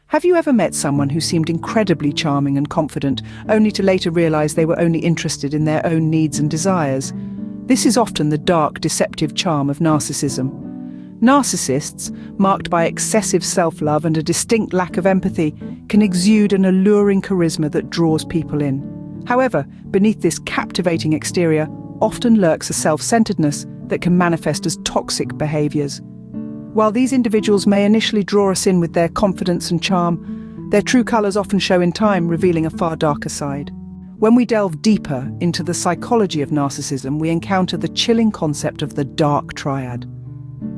Have you ever met someone who seemed incredibly charming and confident, only to later realize they were only interested in their own needs and desires? This is often the dark, deceptive charm of narcissism. Narcissists, marked by excessive self-love and a distinct lack of empathy, can exude an alluring charisma that draws people in. However, beneath this captivating exterior often lurks a self-centeredness that can manifest as toxic behaviors. While these individuals may initially draw us in with their confidence and charm, their true colors often show in time, revealing a far darker side. When we delve deeper into the psychology of narcissism, we encounter the chilling concept of the dark triad.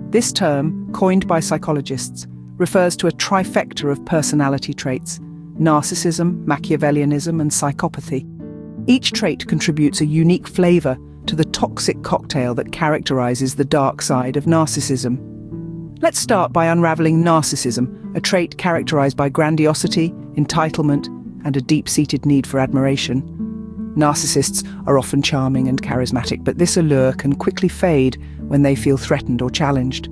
This term, coined by psychologists, refers to a trifecta of personality traits: narcissism, Machiavellianism, and psychopathy. Each trait contributes a unique flavor to the toxic cocktail that characterizes the dark side of narcissism. Let's start by unraveling narcissism, a trait characterized by grandiosity, entitlement, and a deep-seated need for admiration. Narcissists are often charming and charismatic, but this allure can quickly fade when they feel threatened or challenged.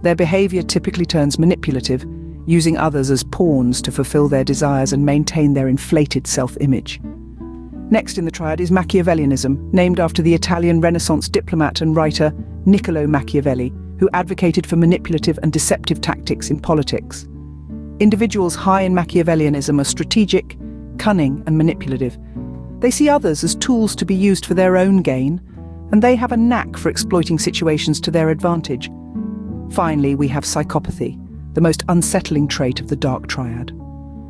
Their behavior typically turns manipulative, using others as pawns to fulfill their desires and maintain their inflated self-image. Next in the triad is Machiavellianism, named after the Italian Renaissance diplomat and writer Niccolo Machiavelli, who advocated for manipulative and deceptive tactics in politics. Individuals high in Machiavellianism are strategic, cunning, and manipulative. They see others as tools to be used for their own gain, and they have a knack for exploiting situations to their advantage. Finally, we have psychopathy, the most unsettling trait of the dark triad.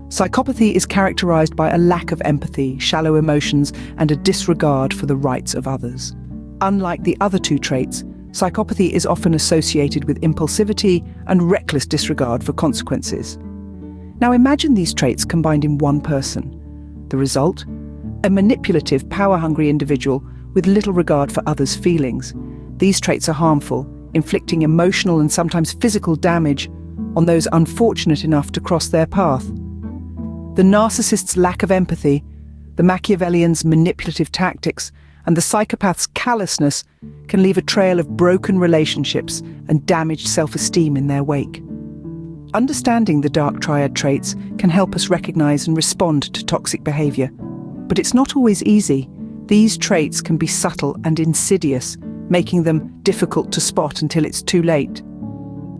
Psychopathy is characterized by a lack of empathy, shallow emotions, and a disregard for the rights of others. Unlike the other two traits, psychopathy is often associated with impulsivity and reckless disregard for consequences. Now imagine these traits combined in one person. The result? A manipulative, power-hungry individual with little regard for others' feelings. These traits are harmful, inflicting emotional and sometimes physical damage on those unfortunate enough to cross their path. The narcissist's lack of empathy, the Machiavellian's manipulative tactics, and the psychopath's callousness can leave a trail of broken relationships and damaged self-esteem in their wake. Understanding the dark triad traits can help us recognize and respond to toxic behavior. But it's not always easy. These traits can be subtle and insidious, making them difficult to spot until it's too late.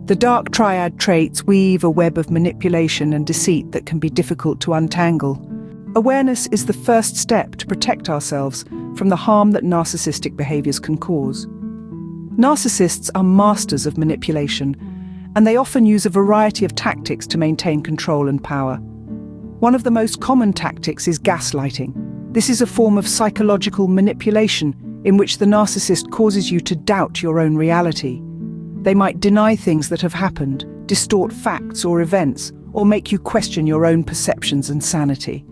The dark triad traits weave a web of manipulation and deceit that can be difficult to untangle. Awareness is the first step to protect ourselves from the harm that narcissistic behaviors can cause. Narcissists are masters of manipulation, and they often use a variety of tactics to maintain control and power. One of the most common tactics is gaslighting. This is a form of psychological manipulation in which the narcissist causes you to doubt your own reality. They might deny things that have happened, distort facts or events, or make you question your own perceptions and sanity.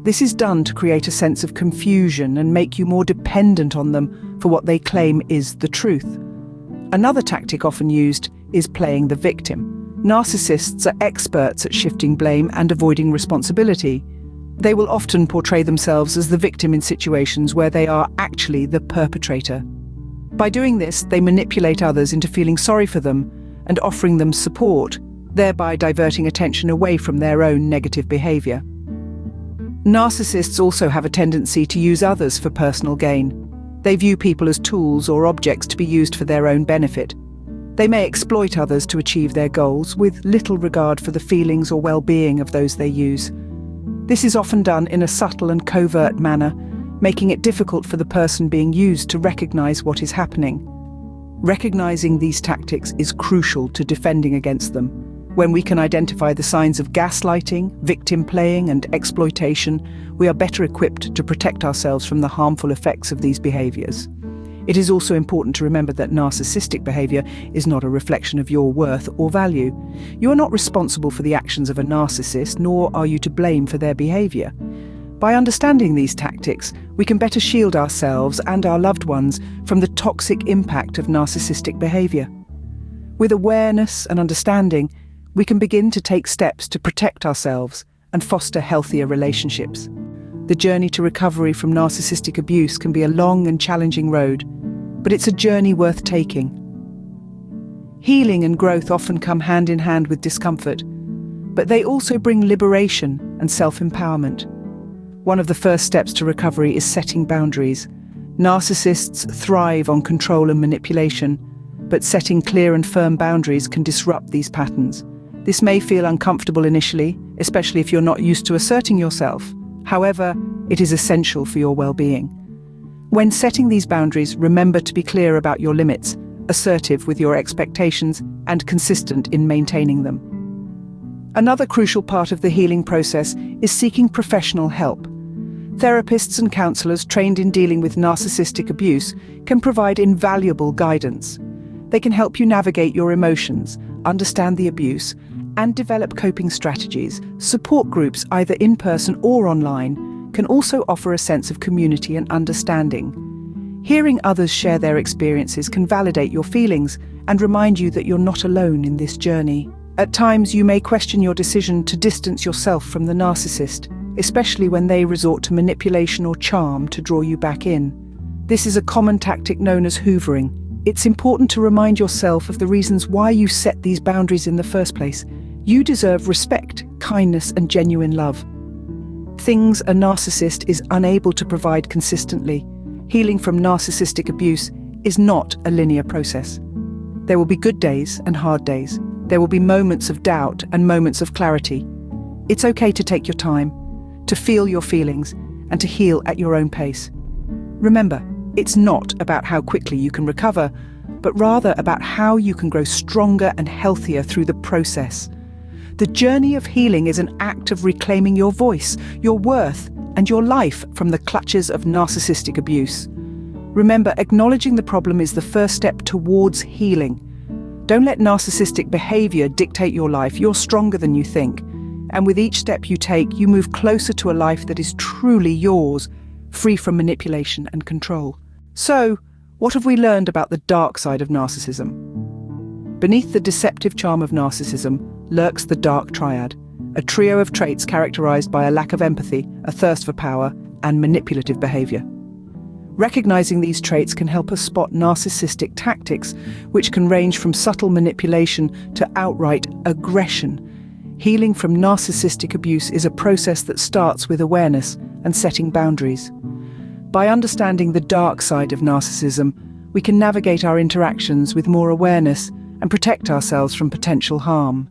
This is done to create a sense of confusion and make you more dependent on them for what they claim is the truth. Another tactic often used is playing the victim. Narcissists are experts at shifting blame and avoiding responsibility. They will often portray themselves as the victim in situations where they are actually the perpetrator. By doing this, they manipulate others into feeling sorry for them and offering them support, thereby diverting attention away from their own negative behavior. Narcissists also have a tendency to use others for personal gain. They view people as tools or objects to be used for their own benefit. They may exploit others to achieve their goals, with little regard for the feelings or well-being of those they use. This is often done in a subtle and covert manner, making it difficult for the person being used to recognize what is happening. Recognizing these tactics is crucial to defending against them. When we can identify the signs of gaslighting, victim playing, and exploitation, we are better equipped to protect ourselves from the harmful effects of these behaviors. It is also important to remember that narcissistic behavior is not a reflection of your worth or value. You are not responsible for the actions of a narcissist, nor are you to blame for their behavior. By understanding these tactics, we can better shield ourselves and our loved ones from the toxic impact of narcissistic behavior. With awareness and understanding, we can begin to take steps to protect ourselves and foster healthier relationships. The journey to recovery from narcissistic abuse can be a long and challenging road, but it's a journey worth taking. Healing and growth often come hand in hand with discomfort. but they also bring liberation and self-empowerment. One of the first steps to recovery is setting boundaries. Narcissists thrive on control and manipulation, but setting clear and firm boundaries can disrupt these patterns. This may feel uncomfortable initially, especially if you're not used to asserting yourself. However, it is essential for your well-being. When setting these boundaries, remember to be clear about your limits, assertive with your expectations, and consistent in maintaining them. Another crucial part of the healing process is seeking professional help. Therapists and counselors trained in dealing with narcissistic abuse can provide invaluable guidance. They can help you navigate your emotions, understand the abuse, and develop coping strategies. Support groups, either in person or online, can also offer a sense of community and understanding. Hearing others share their experiences can validate your feelings and remind you that you're not alone in this journey. At times, you may question your decision to distance yourself from the narcissist, especially when they resort to manipulation or charm to draw you back in. This is a common tactic known as hoovering. It's important to remind yourself of the reasons why you set these boundaries in the first place. You deserve respect, kindness, and genuine love. Things a narcissist is unable to provide consistently. Healing from narcissistic abuse is not a linear process. There will be good days and hard days. There will be moments of doubt and moments of clarity. It's okay to take your time, to feel your feelings, and to heal at your own pace. Remember, it's not about how quickly you can recover, but rather about how you can grow stronger and healthier through the process. The journey of healing is an act of reclaiming your voice, your worth, and your life from the clutches of narcissistic abuse. Remember, acknowledging the problem is the first step towards healing. Don't let narcissistic behavior dictate your life. You're stronger than you think. And with each step you take, you move closer to a life that is truly yours, free from manipulation and control. So, what have we learned about the dark side of narcissism? Beneath the deceptive charm of narcissism lurks the dark triad, a trio of traits characterized by a lack of empathy, a thirst for power, and manipulative behavior. Recognizing these traits can help us spot narcissistic tactics, which can range from subtle manipulation to outright aggression. Healing from narcissistic abuse is a process that starts with awareness and setting boundaries. By understanding the dark side of narcissism, we can navigate our interactions with more awareness and protect ourselves from potential harm.